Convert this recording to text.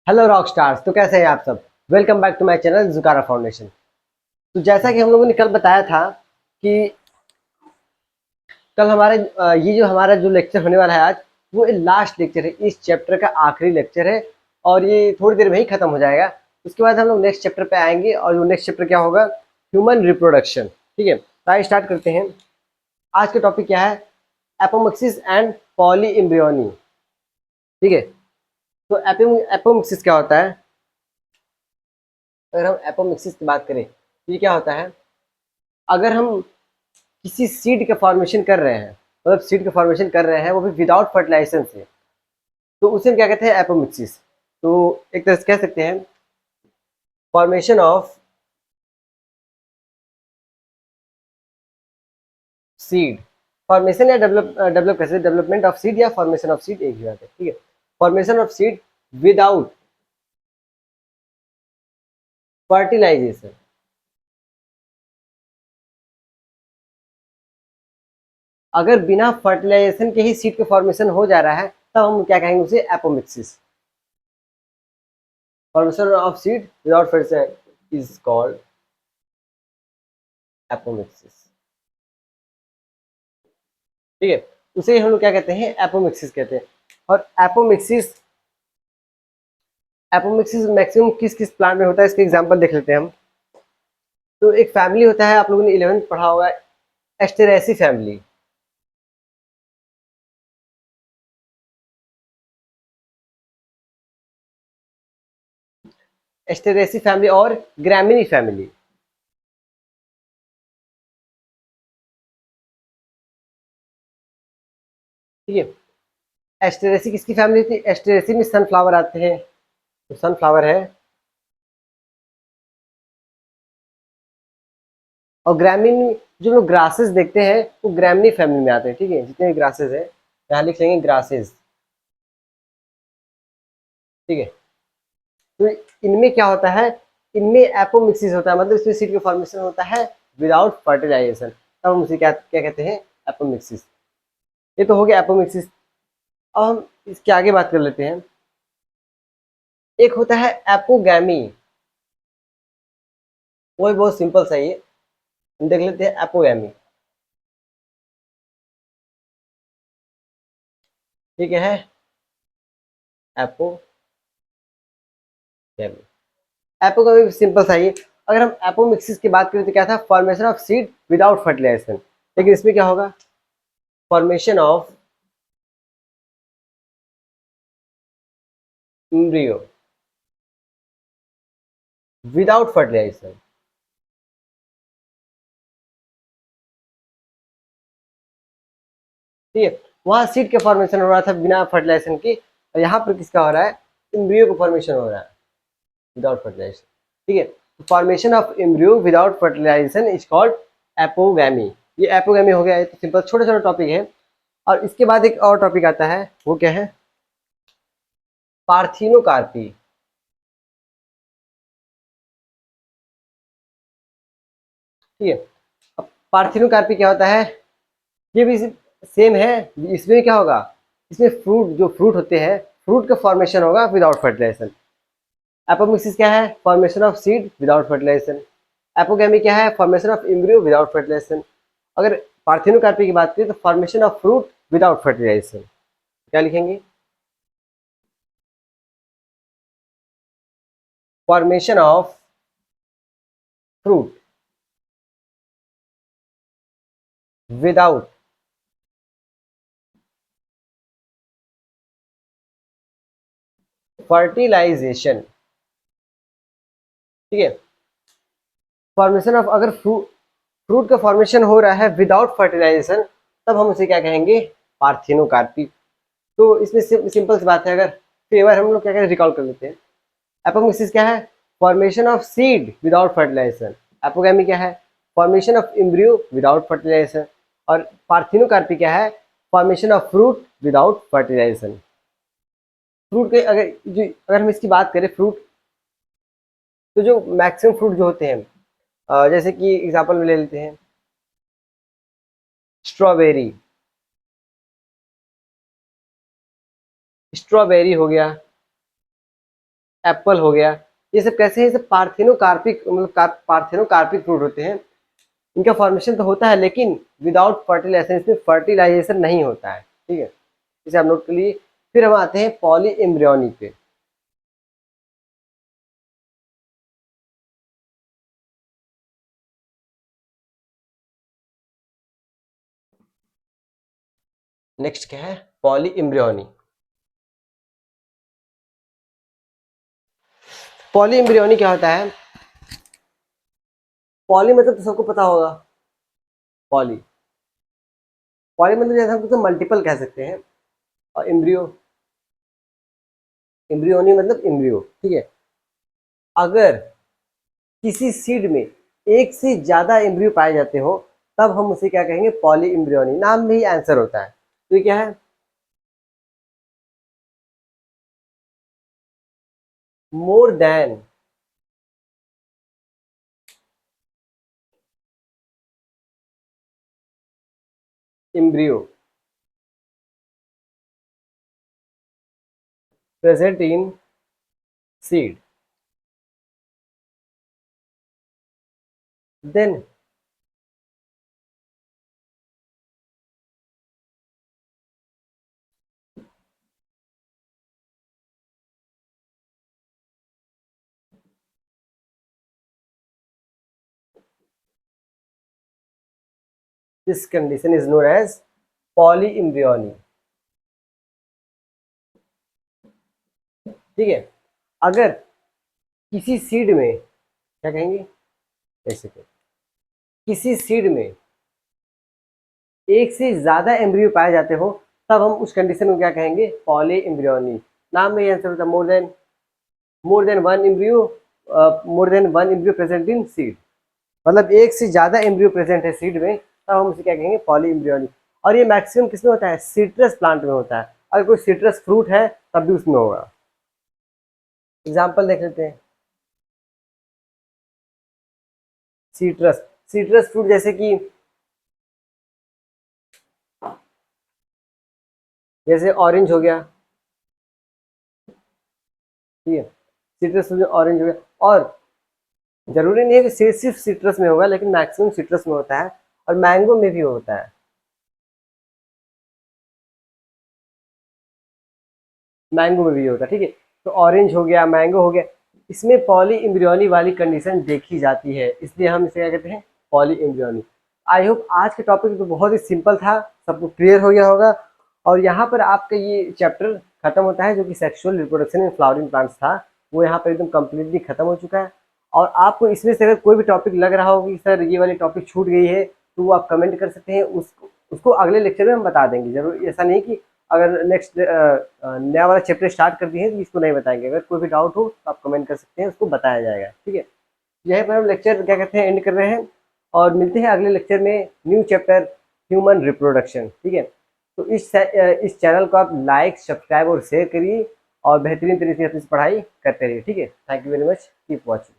Hello rock stars. तो कैसे हैं आप सब। Welcome back to my channel Jukara Foundation. तो जैसा कि हम लोगों ने कल बताया था कि कल ये जो हमारा जो लेक्चर होने वाला है आज, वो लास्ट लेक्चर है, इस चैप्टर का आखिरी लेक्चर है और ये थोड़ी देर में ही खत्म हो जाएगा। उसके बाद हम लोग नेक्स्ट चैप्टर पे आएंगे और वो नेक्स्ट चैप्टर क्या होगा, ह्यूमन रिप्रोडक्शन। ठीक है, तो आइए स्टार्ट करते हैं। आज का टॉपिक क्या है, एपोमिक्सिस एंड पॉली एम्ब्रियोनी। ठीक है, तो एपोमिक्सिस क्या होता है। अगर हम एपोमिक्सिस की बात करें तो ये क्या होता है, अगर हम किसी सीड का फॉर्मेशन कर रहे हैं, मतलब सीड का फॉर्मेशन कर रहे हैं वो भी विदाउट फर्टिलाइजेशन से, तो उसे हम क्या कहते हैं, एपोमिक्सिस। तो एक तरह से कह सकते हैं फॉर्मेशन ऑफ सीड, फॉर्मेशन या डेवलप कैसे, डेवलपमेंट ऑफ सीड या फॉर्मेशन ऑफ सीड एक ही बात है। ठीक है, formation of seed without fertilisation. अगर बिना फर्टिलाइजेशन के ही सीड का फॉर्मेशन हो जा रहा है तब हम क्या कहेंगे, उसे apomixis. Formation of seed without fertilisation is called apomixis. ठीक है, उसे हम लोग क्या कहते हैं, एपोमिक्सिस कहते हैं। और एपोमिक्सिस एपोमिक्सिस मैक्सिमम किस किस प्लांट में होता है, इसके एग्जांपल देख लेते हैं हम। तो एक फैमिली होता है, आप लोगों ने 11th पढ़ा होगा, एस्टेरेसी फैमिली। एस्टेरेसी फैमिली और ग्रामिनी फैमिली। ठीक है, एस्टेरेसी किसकी फैमिली थी, एस्टेरेसी में सनफ्लावर आते हैं, तो सनफ्लावर है। और ग्रामीण जो लोग ग्रासेस देखते हैं वो ग्रामिनी फैमिली में आते हैं। ठीक है, जितने भी ग्रासेस है यहाँ लिख लेंगे ग्रासेस। ठीक है, तो इनमें क्या होता है, इनमें एपोमिक्सिस होता है, मतलब इसमें सीड का फॉर्मेशन होता है विदाउट फर्टिलाइजेशन, तब हम उसे क्या क्या कहते हैं, एपोमिक्सिस। ये तो हो गया एपोमिक्सिस। अब हम इसके आगे बात कर लेते हैं। एक होता है एपोगैमी, वो भी बहुत सिंपल सा ही है, हम देख लेते हैं एपोगैमी। ठीक है, एपोगैमी। एपोगैमी सिंपल सा ही है। अगर हम एपोमिक्सिस की बात करें तो क्या था, formation of seed without fertilisation. लेकिन इसमें क्या होगा, formation of embryo without fertilisation. ठीक है, वहां सीड के फॉर्मेशन हो रहा था बिना फर्टिलाइजेशन की, और यहाँ पर किसका हो रहा है, एम्ब्रियो का फॉर्मेशन हो रहा है विदाउट फर्टिलाइजेशन। ठीक है, formation of embryo without fertilisation is called apogamy. ये एपोगैमी हो गया, तो सिंपल छोटे छोटे टॉपिक है। और इसके बाद एक और टॉपिक आता है, वो क्या है, पार्थिनोकार्पी। ठीक है, अब पार्थिनोकार्पी क्या होता है, ये भी सेम है। इसमें क्या होगा, इसमें फ्रूट, जो फ्रूट होते हैं, फ्रूट का फॉर्मेशन होगा विदाउट फर्टिलाइजेशन। एपोमिक्सिस क्या है, formation of seed without fertilisation. Apogamy क्या है, formation of embryo without fertilisation. अगर पार्थिनोकार्पी की बात करें तो formation of fruit without fertilisation. क्या लिखेंगे, formation of fruit without fertilisation. ठीक है, फॉर्मेशन ऑफ, अगर फ्रूट का फॉर्मेशन हो रहा है विदाउट फर्टिलाइजेशन, तब हम उसे क्या कहेंगे, पार्थिनोकार्पी। तो इसमें सिंपल सी बात है, अगर फिर एक बार हम लोग क्या करें, रिकॉल कर लेते हैं। एपोमिक्सिस क्या है, formation of seed without fertilisation. Apogamy क्या है, formation of embryo without fertilisation. और पार्थिनोकार्पी क्या है, formation of fruit without fertilisation. Fruit के अगर हम इसकी बात करें, फ्रूट, तो जो मैक्सिमम फ्रूट जो होते हैं, जैसे कि एग्जांपल में ले लेते हैं स्ट्रॉबेरी। स्ट्रॉबेरी हो गया, एप्पल हो गया, ये सब कैसे हैं, ये सब पार्थेनोकार्पिक मतलब पार्थेनोकार्पिक फ्रूट होते हैं। इनका फॉर्मेशन तो होता है लेकिन विदाउट फर्टिलाइजेशन, इसमें फर्टिलाइजेशन नहीं होता है, ठीक है, इसे आप नोट कर लिए। फिर हम आते हैं पॉली एम्ब्रियोनी पे। नेक्स्ट क्या है, पॉली एम्ब्रियोनी। पॉली एम्ब्रियोनी क्या होता है, पॉली मतलब तो सबको पता होगा, पॉली, पॉली मतलब जैसे हम तो मल्टीपल कह सकते हैं, और एम्ब्रियो, एम्ब्रियोनी मतलब एम्ब्रियो, ठीक है। अगर किसी सीड में एक से ज्यादा एम्ब्रियो पाए जाते हो तब हम उसे क्या कहेंगे, पॉली एम्ब्रियोनी, नाम में ही आंसर होता है। तो ये क्या है, more than embryo present in seed, then this condition is known as polyembryony, ठीक है। अगर किसी सीड में क्या कहेंगे, ऐसे किसी सीड में एक से ज्यादा एम्ब्रियो पाए जाते हो तब हम उस कंडीशन को क्या कहेंगे, पॉली एम्ब्रियोनी। नाम में ही आंसर होता है, more than one embryo, more than one embryo present in seed, मतलब एक से ज्यादा एम्ब्रियो प्रेजेंट है सीड में तब हम उसे क्या कहेंगे, पॉली एम्ब्रियोनी। और ये मैक्सिमम किसमें होता है, सिट्रस प्लांट में होता है, अगर कोई सिट्रस फ्रूट है तब भी उसमें होगा। एग्जाम्पल देख लेते हैं, सिट्रस, सिट्रस फ्रूट जैसे ऑरेंज हो गया, ठीक है, सिट्रस फ्रूट ऑरेंज हो गया। और जरूरी नहीं है कि सिर्फ सिट्रस में होगा, लेकिन मैक्सिमम सिट्रस में होता है, और मैंगो में भी होता है, मैंगो में भी होता है, ठीक है। तो ऑरेंज हो गया, मैंगो हो गया, इसमें पॉली एम्ब्रियोनी वाली कंडीशन देखी जाती है, इसलिए हम इसे क्या कहते हैं, पॉली एम्ब्रियोनी। आई होप आज का टॉपिक तो बहुत ही सिंपल था, सबको क्लियर हो गया होगा। और यहाँ पर आपका ये चैप्टर खत्म होता है जो कि sexual reproduction in flowering plants था, वो यहाँ पर एकदम कम्प्लीटली खत्म हो चुका है। और आपको इसमें से अगर कोई भी टॉपिक लग रहा हो कि सर ये वाली टॉपिक छूट गई है, तो वो आप कमेंट कर सकते हैं, उसको अगले लेक्चर में हम बता देंगे जरूर। ऐसा नहीं कि अगर नेक्स्ट नया वाला चैप्टर स्टार्ट कर दिए हैं तो इसको नहीं बताएंगे, अगर कोई भी डाउट हो तो आप कमेंट कर सकते हैं, उसको बताया जाएगा, ठीक है। यहीं पर हम लेक्चर क्या कहते हैं, एंड कर रहे हैं, और मिलते हैं अगले लेक्चर में, न्यू चैप्टर ह्यूमन रिप्रोडक्शन, ठीक है। तो इस चैनल को आप लाइक, सब्सक्राइब और शेयर करिए, और बेहतरीन तरीके से अपनी पढ़ाई करते रहिए, ठीक है। Thank you very much, keep watching.